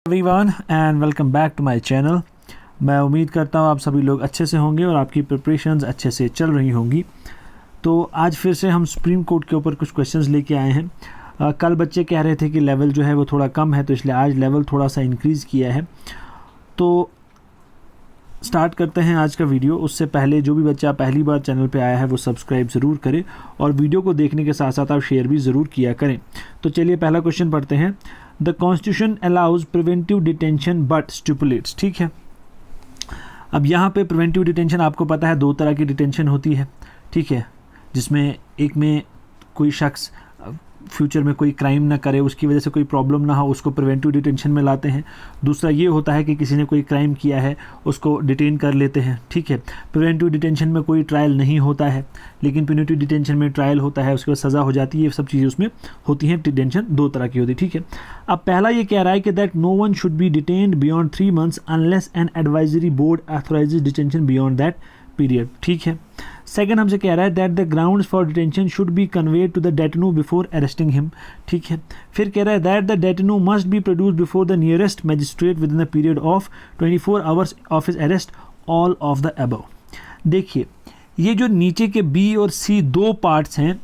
Everyone and welcome back to my channel. मैं उम्मीद करता हूँ आप सभी लोग अच्छे से होंगे और आपकी प्रिपरेशंस अच्छे से चल रही होंगी। तो आज फिर से हम सुप्रीम कोर्ट के ऊपर कुछ क्वेश्चंस लेके आए हैं। कल बच्चे कह रहे थे कि लेवल जो है वो थोड़ा कम है, तो इसलिए आज लेवल थोड़ा सा इंक्रीज़ किया है। तो स्टार्ट करते हैं आज का वीडियो। उससे पहले जो भी बच्चा पहली बार चैनल पे आया है वो सब्सक्राइब ज़रूर करें और वीडियो को देखने के साथ साथ आप शेयर भी ज़रूर किया करें। तो चलिए पहला क्वेश्चन पढ़ते हैं। The constitution allows preventive detention but stipulates. ठीक है, अब यहाँ पे प्रिवेंटिव डिटेंशन आपको पता है दो तरह की डिटेंशन होती है। ठीक है, जिसमें एक में कोई शख्स फ्यूचर में कोई क्राइम ना करे, उसकी वजह से कोई प्रॉब्लम ना हो, उसको प्रिवेंटिव डिटेंशन में लाते हैं। दूसरा ये होता है कि किसी ने कोई क्राइम किया है, उसको डिटेन कर लेते हैं। ठीक है, प्रिवेंटिव डिटेंशन में कोई ट्रायल नहीं होता है, लेकिन प्यूनिटिव डिटेंशन में ट्रायल होता है, उसके बाद सज़ा हो जाती है। ये सब चीज़ें उसमें होती हैं। डिटेंशन दो तरह की होती है। ठीक है, अब पहला ये कह रहा है कि that no one should be detained beyond 3 months unless an advisory board authorises detention beyond that period. ठीक है, सेकंड हमसे कह रहा है that the grounds for detention should be conveyed to the detenu before arresting him. ठीक है, फिर कह रहा है that the detenu must be produce before the nearest magistrate within the period of 24 hours of his arrest, all of the above. देखिए, ये जो नीचे के बी और सी दो पार्ट्स हैं,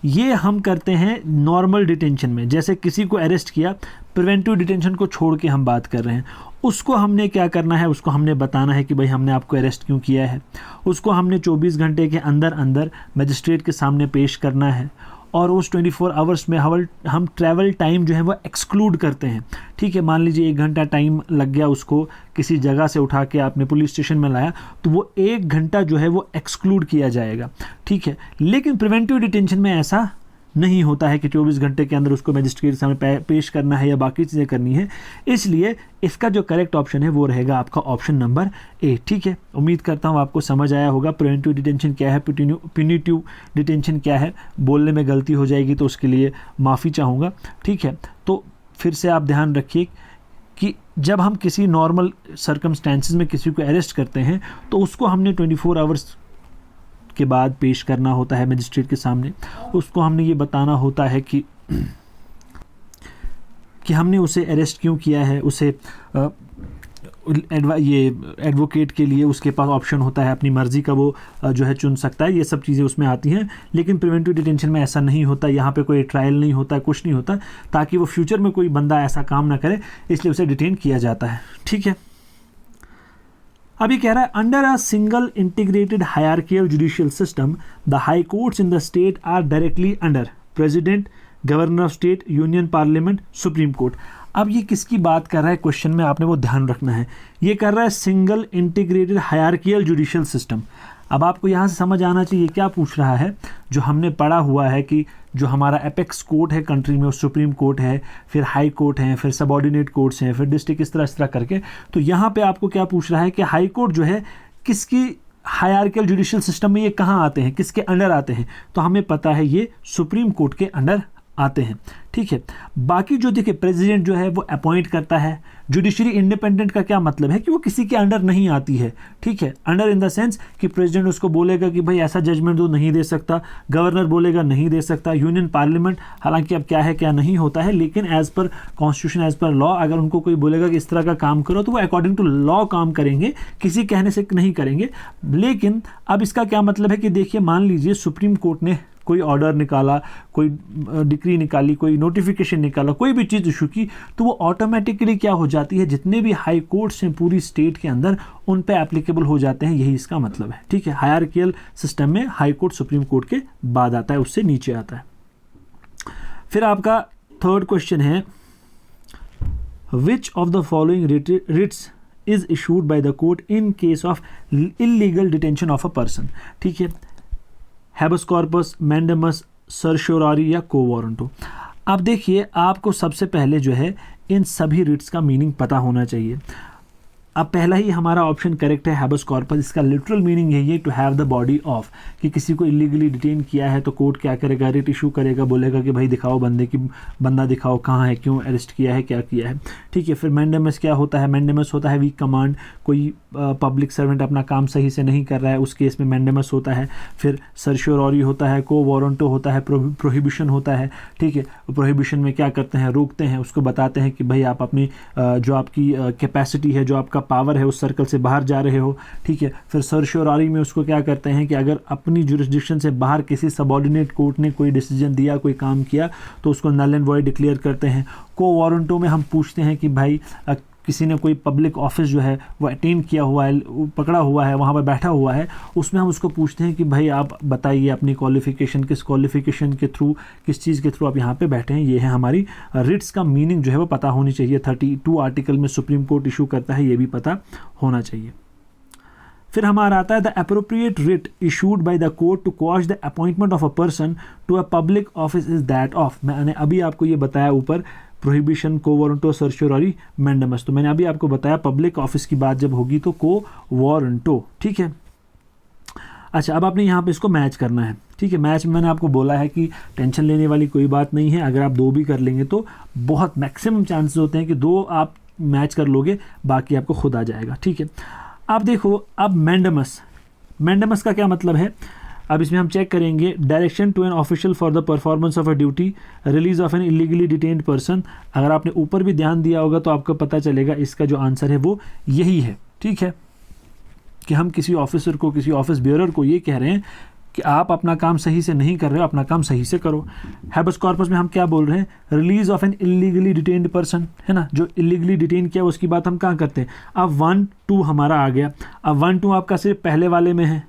ये हम करते हैं नॉर्मल डिटेंशन में। जैसे किसी को अरेस्ट किया, प्रिवेंटिव डिटेंशन को छोड़ के हम बात कर रहे हैं, उसको हमने क्या करना है, उसको हमने बताना है कि भाई हमने आपको अरेस्ट क्यों किया है। उसको हमने 24 घंटे के अंदर अंदर मजिस्ट्रेट के सामने पेश करना है और उस 24 hours में हम ट्रैवल टाइम जो है वो एक्सक्लूड करते हैं। ठीक है, मान लीजिए 1 घंटा टाइम लग गया, उसको किसी जगह से उठा के आपने पुलिस स्टेशन में लाया, तो वो 1 घंटा जो है वो एक्सक्लूड किया जाएगा। ठीक है, लेकिन प्रिवेंटिव डिटेंशन में ऐसा नहीं होता है कि 24 घंटे के अंदर उसको मजिस्ट्रेट के सामने पेश करना है या बाकी चीज़ें करनी है। इसलिए इसका जो करेक्ट ऑप्शन है वो रहेगा आपका ऑप्शन नंबर ए। ठीक है, उम्मीद करता हूँ आपको समझ आया होगा प्रिवेंटिव डिटेंशन क्या है, प्यूनिटिव डिटेंशन क्या है। बोलने में गलती हो जाएगी तो उसके लिए माफ़ी चाहूँगा। ठीक है, तो फिर से आप ध्यान रखिए कि जब हम किसी नॉर्मल सर्कमस्टेंसेस में किसी को अरेस्ट करते हैं तो उसको हमने 24 hours के बाद पेश करना होता है मजिस्ट्रेट के सामने। उसको हमने ये बताना होता है कि हमने उसे अरेस्ट क्यों किया है। उसे ये एडवोकेट के लिए उसके पास ऑप्शन होता है, अपनी मर्ज़ी का वो जो है चुन सकता है। ये सब चीज़ें उसमें आती हैं, लेकिन प्रिवेंटिव डिटेंशन में ऐसा नहीं होता। यहाँ पे कोई ट्रायल नहीं होता, कुछ नहीं होता, ताकि वो फ्यूचर में कोई बंदा ऐसा काम ना करे, इसलिए उसे डिटेन किया जाता है। ठीक है, अभी कह रहा है under a single integrated hierarchical judicial system the high courts in the state are directly under president, governor of state, union parliament, supreme court. अब ये किसकी बात कर रहा है क्वेश्चन में, आपने वो ध्यान रखना है। ये कर रहा है single integrated hierarchical judicial system. अब आपको यहाँ से समझ आना चाहिए क्या पूछ रहा है। जो हमने पढ़ा हुआ है कि जो हमारा एपेक्स कोर्ट है कंट्री में, वो सुप्रीम कोर्ट है, फिर हाई कोर्ट है, फिर सबऑर्डिनेट कोर्ट्स हैं, फिर डिस्ट्रिक्ट, इस तरह करके। तो यहाँ पे आपको क्या पूछ रहा है कि हाई कोर्ट जो है किसकी हायरार्कियल जुडिशियल सिस्टम में ये कहाँ आते हैं, किसके अंडर आते हैं। तो हमें पता है ये सुप्रीम कोर्ट के अंडर आते हैं। ठीक है, बाकी जो देखिए प्रेसिडेंट जो है वो अपॉइंट करता है। जुडिशरी इंडिपेंडेंट का क्या मतलब है कि वो किसी के अंडर नहीं आती है। ठीक है, अंडर इन द सेंस कि प्रेसिडेंट उसको बोलेगा कि भाई ऐसा जजमेंट तो नहीं दे सकता, गवर्नर बोलेगा नहीं दे सकता, यूनियन पार्लियामेंट हालांकि अब क्या है क्या नहीं होता है, लेकिन as per constitution, as per law, अगर उनको कोई बोलेगा कि इस तरह का काम करो तो वो अकॉर्डिंग टू लॉ काम करेंगे, किसी कहने से नहीं करेंगे। लेकिन अब इसका क्या मतलब है कि देखिए, मान लीजिए सुप्रीम कोर्ट ने कोई ऑर्डर निकाला, कोई डिक्री निकाली, कोई नोटिफिकेशन निकाला, कोई भी चीज़ इशू की, तो वो ऑटोमेटिकली क्या हो जाती है, जितने भी हाई कोर्ट्स हैं पूरी स्टेट के अंदर उन पे एप्लीकेबल हो जाते हैं। यही इसका मतलब है। ठीक है, हायरार्कियल सिस्टम में हाई कोर्ट सुप्रीम कोर्ट के बाद आता है, उससे नीचे आता है। फिर आपका थर्ड क्वेश्चन है, which of the following writs is issued by the court in case of illegal detention of a person. ठीक है, हैबस कॉर्पस, मैंडेमस, सर्शोरारी या को वारंटो। अब देखिए, आपको सबसे पहले जो है इन सभी रिट्स का मीनिंग पता होना चाहिए। अब पहला ही हमारा ऑप्शन करेक्ट है, हैबस कॉर्पस। इसका लिटरल मीनिंग यही है to have the body of, कि किसी को इलीगली डिटेन किया है तो कोर्ट क्या करेगा, रिट इशू करेगा, बोलेगा कि भाई दिखाओ बंदा दिखाओ कहाँ है, क्यों अरेस्ट किया है, क्या किया है, ठीक है। फिर मैंडेमस क्या होता है, मैंडेमस होता है वीक कमांड, कोई पब्लिक सर्वेंट अपना काम सही से नहीं कर रहा है, उस केस में मैंडेमस होता है। फिर सर्शियोररी होता है, को वारंटो होता है, प्रोहिबिशन होता है, ठीक है। प्रोहिबिशन में क्या करते हैं, रोकते हैं, उसको बताते हैं कि भाई आप अपनी जो आपकी कैपेसिटी है, जो आपका पावर है, उस सर्कल से बाहर जा रहे हो, ठीक है। फिर सर्शियोररी में उसको क्या करते हैं कि अगर अपनी जुरिस्डिक्शन से बाहर किसी सबऑर्डिनेट कोर्ट ने कोई डिसीजन दिया, कोई काम किया, तो उसको नल एंड वॉइड डिक्लेयर करते हैं। को वारंटो में हम पूछते हैं कि भाई किसी ने कोई पब्लिक ऑफिस जो है वो अटेंड किया हुआ है, पकड़ा हुआ है, वहाँ पर बैठा हुआ है, उसमें हम उसको पूछते हैं कि भाई आप बताइए अपनी क्वालिफिकेशन, किस क्वालिफिकेशन के थ्रू, किस चीज़ के थ्रू आप यहाँ पे बैठे हैं। ये है हमारी रिट्स का मीनिंग जो है वो पता होनी चाहिए। 32 आर्टिकल में सुप्रीम कोर्ट इशू करता है, ये भी पता होना चाहिए। फिर हमारा आता है the appropriate writ issued by the court to quash the appointment of a person to a public office is that of. मैंने अभी आपको ये बताया ऊपर, प्रोहिबिशन, को वारंटो, सर्शियोररी, मैंडेमस। तो मैंने अभी आपको बताया पब्लिक ऑफिस की बात जब होगी तो को वारंटो, ठीक है। अच्छा, अब आपने यहाँ पे इसको मैच करना है, ठीक है। मैच में मैंने आपको बोला है कि टेंशन लेने वाली कोई बात नहीं है। अगर आप 2 भी कर लेंगे तो बहुत मैक्सिमम चांसेस होते हैं कि 2 आप मैच कर लोगे, बाकी आपको खुद आ जाएगा, ठीक है। अब देखो, अब मैंडेमस का क्या मतलब है। अब इसमें हम चेक करेंगे, direction to an official for the performance of a duty, release of an illegally detained person. अगर आपने ऊपर भी ध्यान दिया होगा तो आपको पता चलेगा इसका जो आंसर है वो यही है, ठीक है, कि हम किसी ऑफिसर को, किसी ऑफिस बियरर को ये कह रहे हैं कि आप अपना काम सही से नहीं कर रहे हो, अपना काम सही से करो। हैबस कॉर्पस में हम क्या बोल रहे हैं, release of an illegally detained person, है ना, जो इलीगली डिटेन किया उसकी बात हम कहाँ करते हैं। अब 1, 2 हमारा आ गया। अब 1, 2 आपका सिर्फ पहले वाले में है,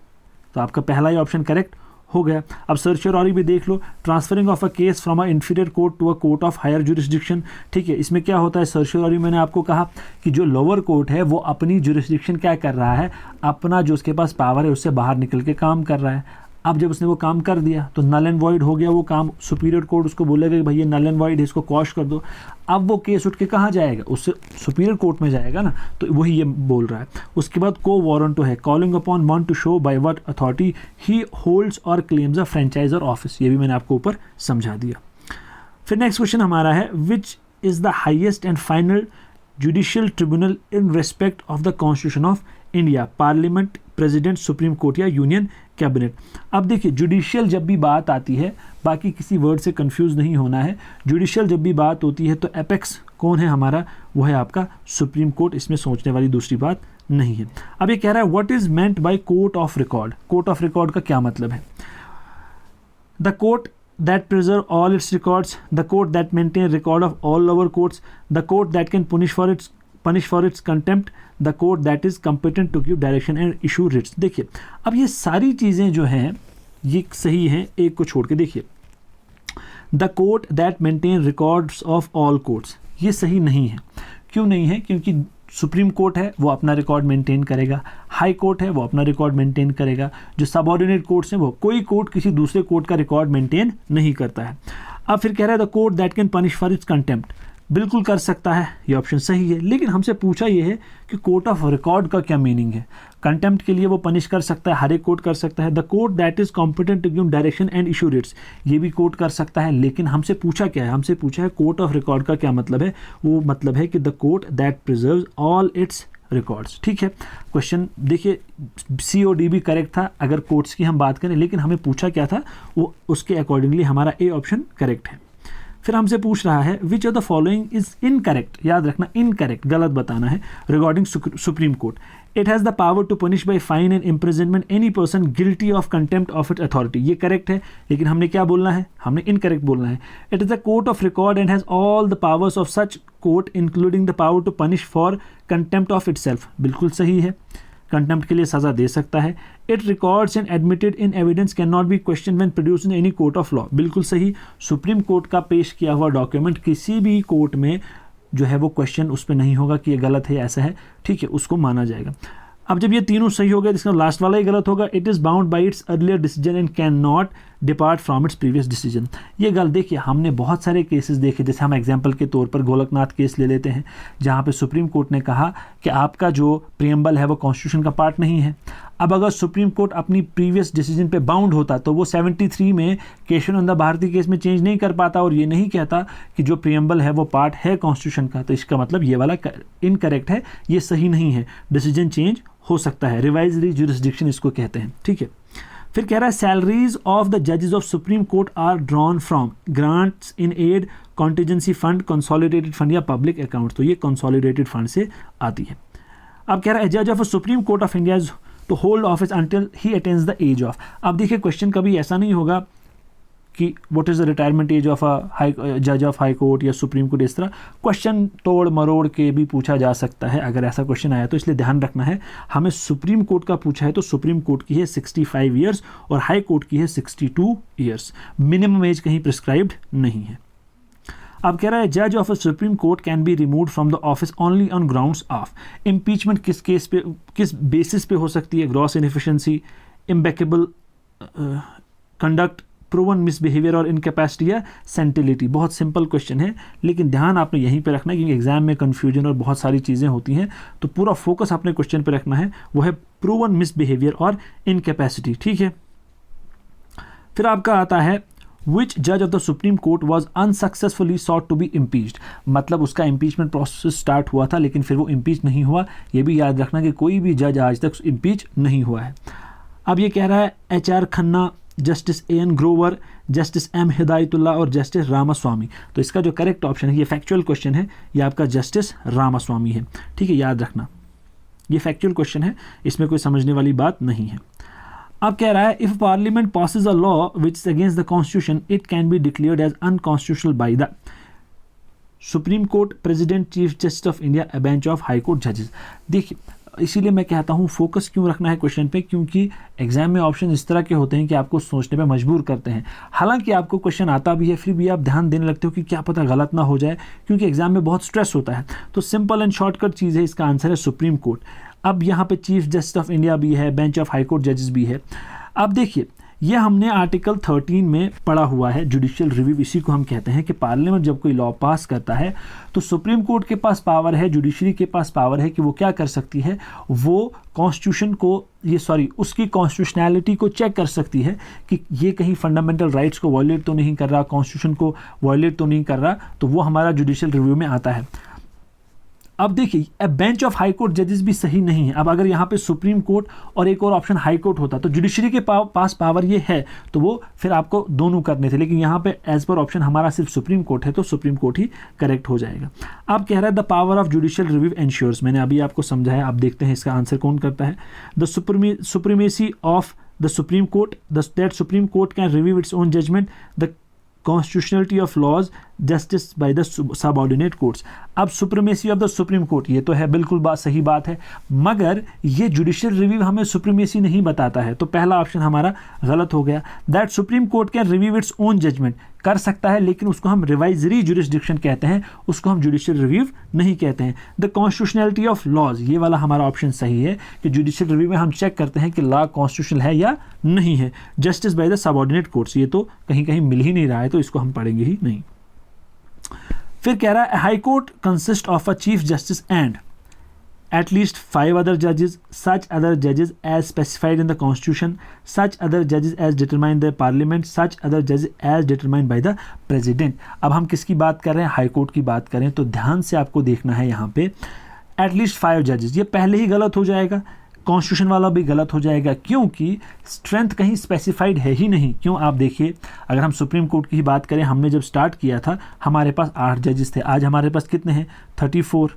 तो आपका पहला ही ऑप्शन करेक्ट हो गया। अब सर्शियोररी भी देख लो, transferring of a case from a inferior court to a court of higher jurisdiction, ठीक है। इसमें क्या होता है, सर्शियोररी मैंने आपको कहा कि जो लोअर कोर्ट है वो अपनी जुरिस्डिक्शन क्या कर रहा है, अपना जो उसके पास पावर है उससे बाहर निकल के काम कर रहा है। अब जब उसने वो काम कर दिया तो नल एंड वॉइड हो गया वो काम, सुपीरियर कोर्ट उसको बोलेगा कि भाई ये नल एंड वॉइड है, इसको क्वॉश कर दो। अब वो केस उठ के कहाँ जाएगा, उससे सुपीरियर कोर्ट में जाएगा ना, तो वही ये बोल रहा है। उसके बाद को वारंटो है, calling upon one two show by what authority he holds और क्लेम्स अ फ्रेंचाइज और ऑफिस, ये भी मैंने आपको ऊपर समझा दिया। फिर नेक्स्ट क्वेश्चन हमारा है, which is the highest and final judicial tribunal in respect of the constitution of India, parliament, president, supreme court या यूनियन कैबिनेट। अब देखिए, जुडिशियल जब भी बात आती है, बाकी किसी वर्ड से कंफ्यूज नहीं होना है, जुडिशियल जब भी बात होती है तो एपेक्स कौन है हमारा, वो है आपका सुप्रीम कोर्ट। इसमें सोचने वाली दूसरी बात नहीं है। अब ये कह रहा है what is meant by court of record. Court of record का क्या मतलब है, the court that preserve all its records, the court that maintain record of all lower courts, the court that can punish for its contempt, the court that is competent to give direction and issue writs। देखिए, अब ये सारी चीज़ें जो हैं ये सही हैं, एक को छोड़ के देखिए, the court that maintain records of all courts, ये सही नहीं है। क्यों नहीं है, क्योंकि सुप्रीम कोर्ट है वो अपना रिकॉर्ड मेंटेन करेगा, हाई कोर्ट है वो अपना रिकॉर्ड मेंटेन करेगा, जो सबऑर्डिनेट कोर्ट्स हैं वो, कोई कोर्ट किसी दूसरे कोर्ट का रिकॉर्ड मेंटेन नहीं करता है। अब फिर कह रहा है the court that can punish for its contempt, बिल्कुल कर सकता है, ये ऑप्शन सही है। लेकिन हमसे पूछा ये है कि कोर्ट ऑफ रिकॉर्ड का क्या मीनिंग है। कंटेम्प्ट के लिए वो पनिश कर सकता है, हर एक कोर्ट कर सकता है। The court that is competent to give direction and issue writs, ये भी कोर्ट कर सकता है। लेकिन हमसे पूछा क्या है, हमसे पूछा है कोर्ट ऑफ रिकॉर्ड का क्या मतलब है। वो मतलब है कि the court that preserves all it's records, ठीक है। क्वेश्चन देखिए, COD भी करेक्ट था अगर कोर्ट्स की हम बात करें, लेकिन हमें पूछा क्या था, वो उसके अकॉर्डिंगली हमारा ए ऑप्शन करेक्ट है। फिर हमसे पूछ रहा है which of the following is incorrect, याद रखना इनकरेक्ट, गलत बताना है, regarding supreme court. It has the power to punish by fine and imprisonment any person guilty of contempt of its authority, ये करेक्ट है। लेकिन हमने क्या बोलना है, हमने इनकरेक्ट बोलना है। It is the court of record and has all the powers of such court including the power to punish for contempt of itself, बिल्कुल सही है, कंटेम्प्ट के लिए सज़ा दे सकता है। It records and admitted in evidence can not be question when produced in any court of law, बिल्कुल सही। सुप्रीम कोर्ट का पेश किया हुआ डॉक्यूमेंट किसी भी कोर्ट में जो है वो क्वेश्चन उस पर नहीं होगा कि ये गलत है, ऐसा है, ठीक है, उसको माना जाएगा। अब जब ये तीनों सही हो गए, जिसका लास्ट वाला ही गलत होगा। It is bound by its earlier decision and can not depart from its previous decision. ये गल देखिए, हमने बहुत सारे केसेस देखे, जैसे हम एग्जांपल के तौर पर गोलकनाथ केस ले लेते हैं, जहाँ पे सुप्रीम कोर्ट ने कहा कि आपका जो प्रीएम्बल है वो कॉन्स्टिट्यूशन का पार्ट नहीं है। अब अगर सुप्रीम कोर्ट अपनी प्रीवियस डिसीजन पे बाउंड होता तो वो 73 में केशवानंद भारती केस में चेंज नहीं कर पाता और ये नहीं कहता कि जो प्रीएम्बल है वो पार्ट है कॉन्स्टिट्यूशन का। तो इसका मतलब ये वाला इनकरेक्ट है, ये सही नहीं है, डिसीजन चेंज हो सकता है, रिवाइजरी जुरिस्डिक्शन इसको कहते हैं, ठीक है। फिर कह रहा है सैलरीज ऑफ द जजेस of supreme court are drawn from grants in aid, contingency fund, consolidated fund या पब्लिक अकाउंट। तो ये कंसोलिडेटेड फंड से आती है। अब कह रहा है जज of supreme court of India to hold office until he attains the age of. अब देखिए क्वेश्चन कभी ऐसा नहीं होगा कि what is the retirement age of a जज ऑफ हाई कोर्ट या सुप्रीम कोर्ट, इस तरह क्वेश्चन तोड़ मरोड़ के भी पूछा जा सकता है अगर ऐसा क्वेश्चन आया तो। इसलिए ध्यान रखना है, हमें सुप्रीम कोर्ट का पूछा है तो सुप्रीम कोर्ट की है 65 ईयर्स और हाई कोर्ट की है 62 ईयर्स। मिनिमम एज कहीं प्रिस्क्राइब्ड नहीं है। अब कह रहा है जज of a supreme court can be removed from the office only on grounds of. Impeachment किस केस पे, किस बेसिस पे हो सकती है? Gross inefficiency, impeccable conduct, proven misbehaviour और इनकैपेसिटी या सेंटिलिटी। बहुत सिंपल क्वेश्चन है, लेकिन ध्यान आपने यहीं पे रखना है क्योंकि एग्जाम में कन्फ्यूजन और बहुत सारी चीज़ें होती हैं, तो पूरा फोकस अपने क्वेश्चन पे रखना है, वो है प्रूवन मिसबिहेवियर और इनकैपेसिटी, ठीक है। फिर आपका आता है विच जज of the supreme court was unsuccessfully sought to be impeached. मतलब उसका इम्पीचमेंट प्रोसेस स्टार्ट हुआ था लेकिन फिर वो इम्पीच नहीं हुआ। ये भी याद रखना कि कोई भी जज आज तक इम्पीच नहीं हुआ है। अब ये कह रहा है HR Khanna, justice AN Grover, justice M Hidayatullah और जस्टिस रामास्वामी। तो इसका जो करेक्ट ऑप्शन है, ये फैक्चुअल क्वेश्चन है, ये आपका जस्टिस रामास्वामी है, ठीक है, याद रखना। ये फैक्चुअल क्वेश्चन है, इसमें कोई समझने वाली बात नहीं है। अब कह रहा है if parliament passes a law which is against the constitution it can be declared as unconstitutional by the supreme court, president, chief justice of India, a bench of high court जजेस। देखिए इसीलिए मैं कहता हूँ फोकस क्यों रखना है question पे, क्योंकि एग्जाम में ऑप्शन इस तरह के होते हैं कि आपको सोचने पे मजबूर करते हैं। हालांकि आपको क्वेश्चन आता भी है फिर भी आप ध्यान देने लगते हो कि क्या पता गलत ना हो जाए, क्योंकि एग्जाम में बहुत स्ट्रेस होता है। तो सिंपल एंड शॉर्टकट चीज़ है, इसका आंसर है सुप्रीम कोर्ट। अब यहाँ पे चीफ जस्टिस ऑफ इंडिया भी है, बेंच ऑफ हाई कोर्ट जजेस भी है। अब देखिए ये हमने आर्टिकल 13 में पढ़ा हुआ है, जुडिशियल रिव्यू, इसी को हम कहते हैं कि पार्लियामेंट जब कोई लॉ पास करता है तो सुप्रीम कोर्ट के पास पावर है, जुडिशरी के पास पावर है कि वो क्या कर सकती है, वो कॉन्स्टिट्यूशन को उसकी कॉन्स्टिट्यूशनैलिटी को चेक कर सकती है कि ये कहीं फंडामेंटल राइट्स को वायलेट तो नहीं कर रहा, कॉन्स्टिट्यूशन को वायलेट तो नहीं कर रहा, तो वो हमारा जुडिशियल रिव्यू में आता है। अब देखिए बेंच ऑफ हाई कोर्ट जजेस भी सही नहीं है। अब अगर यहाँ पे सुप्रीम कोर्ट और एक और ऑप्शन हाई कोर्ट होता तो जुडिशरी के पास पावर ये है तो वो फिर आपको दोनों करने थे, लेकिन यहाँ पे एज पर ऑप्शन हमारा सिर्फ सुप्रीम कोर्ट है तो सुप्रीम कोर्ट ही करेक्ट हो जाएगा। अब कह रहा है the power of judicial review ensures, मैंने अभी आपको समझाया, आप देखते हैं इसका आंसर कौन करता है। The supremacy of the supreme court, that supreme court can review its own judgment, the constitutionality of laws justice by the subordinate courts. अब supremacy of the supreme court, ये तो है बिल्कुल सही बात है, मगर ये जुडिशियल रिव्यू हमें सुप्रीमेसी नहीं बताता है, तो पहला ऑप्शन हमारा गलत हो गया। That supreme court can review its own judgment, कर सकता है लेकिन उसको हम रिवाइजरी जुरिस्डिक्शन कहते हैं, उसको हम जुडिशियल रिव्यू नहीं कहते हैं। द कॉन्स्टिट्यूशनलिटी ऑफ लॉज, ये वाला हमारा ऑप्शन सही है कि जुडिशियल रिव्यू में हम चेक करते हैं कि लॉ कॉन्स्टिट्यूशनल है या नहीं है। Justice by the subordinate courts, ये तो कहीं कहीं मिल ही नहीं रहा है तो इसको हम पढ़ेंगे ही नहीं। फिर कह रहा है high court consist of a chief justice and at least 5 other judges, such other judges as specified in the constitution, such other judges as determined by parliament, such other judges as determined by the president। अब हम किसकी बात कर रहे हैं? High court की बात करें तो ध्यान से आपको देखना है यहाँ पे at least 5 जजेस, ये पहले ही गलत हो जाएगा, कॉन्स्टिट्यूशन वाला भी गलत हो जाएगा क्योंकि स्ट्रेंथ कहीं स्पेसिफाइड है ही नहीं। क्यों? आप देखिए अगर हम सुप्रीम कोर्ट की बात करें, हमने जब स्टार्ट किया था हमारे पास 8 जजेस थे, आज हमारे पास कितने हैं? 34,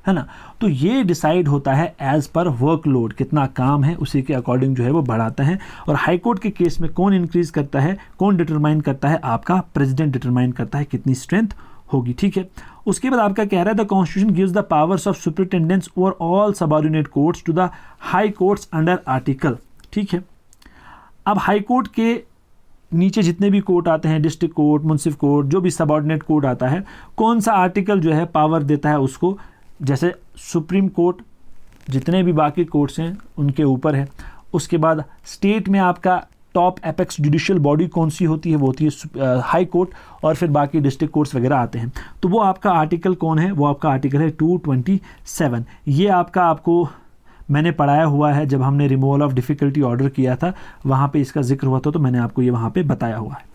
है ना। तो ये डिसाइड होता है एज पर वर्कलोड, कितना काम है उसी के अकॉर्डिंग जो है वो बढ़ाता है। और हाई कोर्ट के केस में कौन इंक्रीज करता है, कौन डिटरमाइन करता है? आपका प्रेसिडेंट डिटरमाइन करता है कितनी स्ट्रेंथ होगी, ठीक है। उसके बाद आपका कह रहा है the constitution gives the powers of superintendence over all subordinate courts to the high courts under article, ठीक है। अब हाई कोर्ट के नीचे जितने भी कोर्ट आते हैं, डिस्ट्रिक्ट कोर्ट, मुंसिफ कोर्ट, जो भी सबऑर्डिनेट कोर्ट आता है, कौन सा आर्टिकल जो है पावर देता है उसको? जैसे सुप्रीम कोर्ट जितने भी बाकी कोर्ट्स हैं उनके ऊपर है। उसके बाद स्टेट में आपका टॉप एपेक्स जुडिशियल बॉडी कौन सी होती है, वो होती है हाई कोर्ट, और फिर बाकी डिस्ट्रिक्ट कोर्ट्स वगैरह आते हैं। तो वो आपका आर्टिकल कौन है, वो आपका आर्टिकल है 227। ये आपको मैंने पढ़ाया हुआ है, जब हमने रिमूवल ऑफ डिफ़िकल्टी ऑर्डर किया था वहाँ पे इसका जिक्र हुआ था, तो मैंने आपको ये वहाँ पे बताया हुआ है।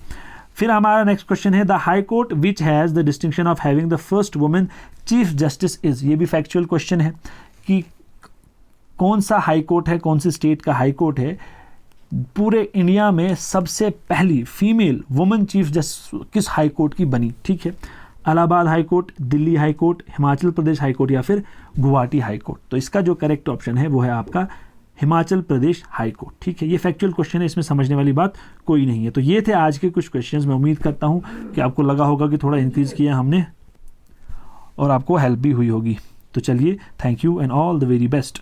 फिर हमारा नेक्स्ट क्वेश्चन है the high court which has the distinction of having the first women chief justice is. ये भी फैक्चुअल क्वेश्चन है कि कौन सा हाई कोर्ट है, कौन सी स्टेट का हाई कोर्ट है पूरे इंडिया में सबसे पहली फीमेल वुमेन चीफ जस्टिस किस हाई कोर्ट की बनी। ठीक है, Allahabad high court, Delhi high court, Himachal Pradesh high court या फिर गुवाहाटी हाई कोर्ट। तो इसका जो करेक्ट ऑप्शन है वो है आपका हिमाचल प्रदेश हाई कोर्ट। ठीक है, ये फैक्चुअल क्वेश्चन है, इसमें समझने वाली बात कोई नहीं है। तो ये थे आज के कुछ क्वेश्चंस। मैं उम्मीद करता हूँ कि आपको लगा होगा कि थोड़ा इंक्रीज़ किया हमने और आपको हेल्प भी हुई होगी। तो चलिए, thank you and all the very best.